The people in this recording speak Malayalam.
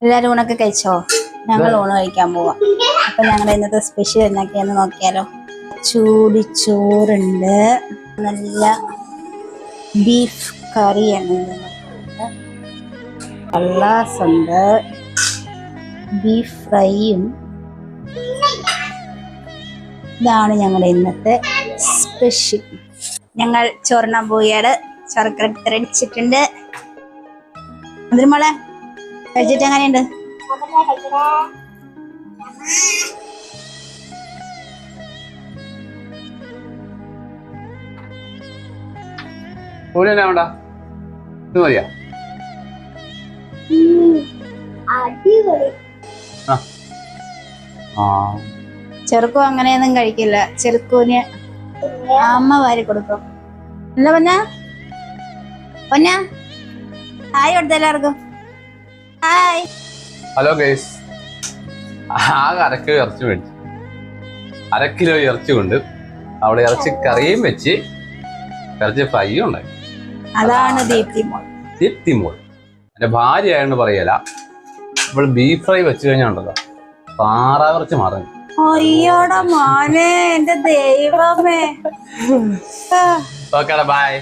എല്ലാരും ഊണൊക്കെ കഴിച്ചോ? ഞങ്ങൾ ഊണ് കഴിക്കാൻ പോവാ. അപ്പൊ ഞങ്ങളുടെ ഇന്നത്തെ സ്പെഷ്യൽ എന്നൊക്കെയാന്ന് നോക്കിയാലോ. ചൂടി ചോറുണ്ട്, നല്ല ബീഫ് കറിയാണ്, കള്ളാസുണ്ട്, ബീഫ് ഫ്രൈയും. ഇതാണ് ഞങ്ങളുടെ ഇന്നത്തെ സ്പെഷ്യൽ. ഞങ്ങൾ ചോറിനാൻ പോവുകയാണ്. ശർക്കര തിരടിച്ചിട്ടുണ്ട്. അതിന് മോളെ കഴിച്ചിട്ട് എങ്ങനെയുണ്ട്? ഇത് മതിയാ? ചെറുക്കും അങ്ങനെയൊന്നും കഴിക്കില്ല. ചെറുക്കൂന് അമ്മ വാരി കൊടുക്കും. അല്ല പൊന്ന പൊന്ന ഹായ് കൊടുത്ത എല്ലാവർക്കും ഹായ്. ഹലോ ഗൈസ്, ആകെ അരക്കിലോ ഇറച്ചി മേടിച്ചു. അരക്കിലോ ഇറച്ചി കൊണ്ട് അവിടെ ഇറച്ചി കറിയും വെച്ച് ഇറച്ചി ഫ്രൈയും ഉണ്ടായി. അതാണ് ദീപ്തി മോൾ. ദീപ്തി മോൾ എന്റെ ഭാര്യ ആയതുകൊണ്ട് പറയല. ഇപ്പോൾ ബീഫ് ഫ്രൈ വെച്ച് കഴിഞ്ഞാണ്ടല്ലോ താറാവിറച്ചി മാറുന്നു. അയ്യോടാ മോനെ, എന്റെ ദൈവമേ. ഓക്കേടാ, ബൈ.